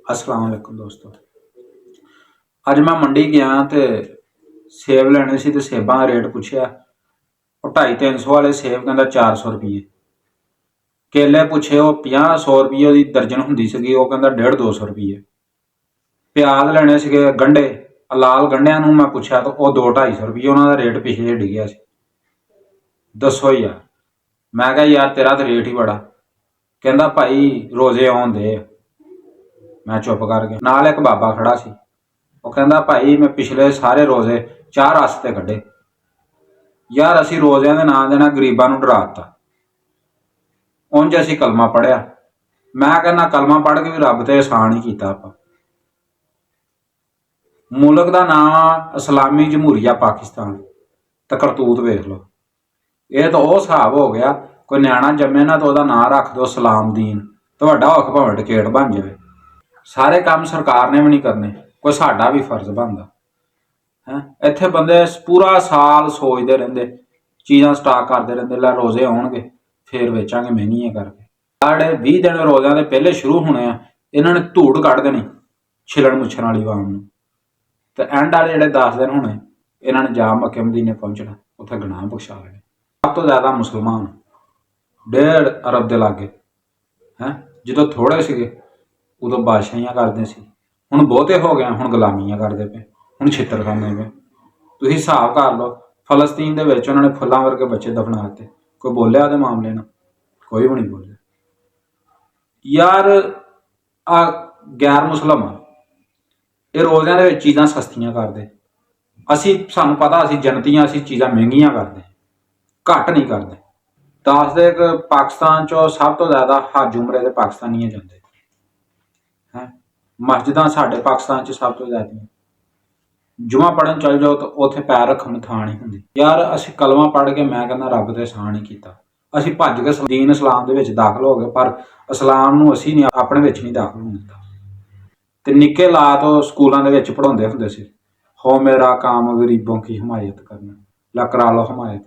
अस्सलाम वालेकुम दोस्तों। अज मैं मंडी गया तो सेब लेने से तो सेबां का रेट पुछया, 250-300 वाले सेब कहता 400 रुपये। केले पुछे वो 50-100 रुपये की दर्जन होंगी सी, वो कहता 150-200 रुपये। प्याज लेने से गंढे लाल गंढिया मैं पुछया तो वह 200-250 रुपये उन्होंने रेट पिछले डिगया से। दसो यार, मैं क्या यार तेरा तो रेट ही बड़ा। कहता भाई रोजे आउन दे। मैं चुप कर गया। नाल एक बाबा खड़ा सी, वो कहता भाई मैं पिछले सारे रोजे 4 आस्ते कढ़े यार, असी रोज़ियां दे नां दे ना गरीबां नूं डराता। उंज असी कलमा पढ़िया, मैं कहना कलमा पढ़ के भी रब ते एहसान ही कीता आपां। मुल्क दा नाम इस्लामी जमहूरिया पाकिस्तान, ते करतूत वेख लो। ये तो वह हिसाब हो गया, कोई न्याणा जम्मे ना तो वहदा नां रख दो सलाम दीन, तो वड्डा होके भावें डकैत बन जाए। सारे काम सरकार ने भी नहीं करने, कोई साडा भी फर्ज बनदा है। इत्थे बंदे पूरा साल सोचते रहिंदे, चीज़ां स्टाक करते रहिंदे, लै रोजे आउणगे फिर वेचांगे महंगियां करके। साढ़े 20 दिन रोज़ियां दे पहले शुरू होने आ, इन्हां ने धूड़ कढ़ देनी छिलण मुच्छण वाली आवाम नूं, ते एंड वाले जिहड़े 10 दिन होने इन्हां ने जा मक्के मदीने पहुंचना, उत्थे गुनाह बख्शा लेने। सब तो ज़्यादा मुसलमान 1.5 अरब के लागे है। जो थोड़े सीगे उदों बादशाहियां करते सी, हुण बहुते हो गए, हुण गुलामियां करते पे, हुण छित्तर खांदे पे। तुसीं हिसाब कर लो, फलस्तीन दे विच उन्होंने फुल्लां वर्गे बच्चे दफनाते, कोई बोलिया उहदे मामले नाल? कोई भी नहीं बोलिया यार। आ गैर मुसलम ये रोज़ियां दे विच चीज़ां सस्तियां करदे, असी सानूं पता असी जनतियां, असी चीज़ां महंगियां करदे, घट नहीं करदे। दसदे कि पाकिस्तान चो सब तो ज़्यादा हज उमरे दे पाकिस्तानी जांदे हैं। मस्जिदां साडे पाकिस्तान च सब तो ज़्यादा, जुमा पढ़न चल जाओ तो उत्थे पैर रखण नूं थां नहीं हुंदी। यार असी कलमा पढ़ के मैं कहना रब ते एहसान ही कीता। असी भज के दीन इस्लाम दे विच दाखल हो गए, पर इस्लाम नूं असी नहीं अपने विच नहीं दाखल होण दित्ता। ते निक्के ला तो स्कूलों दे विच पढ़ाउंदे हुंदे सी, हो मेरा काम गरीबों की हिमायत करना, ला करा लो हिमायत।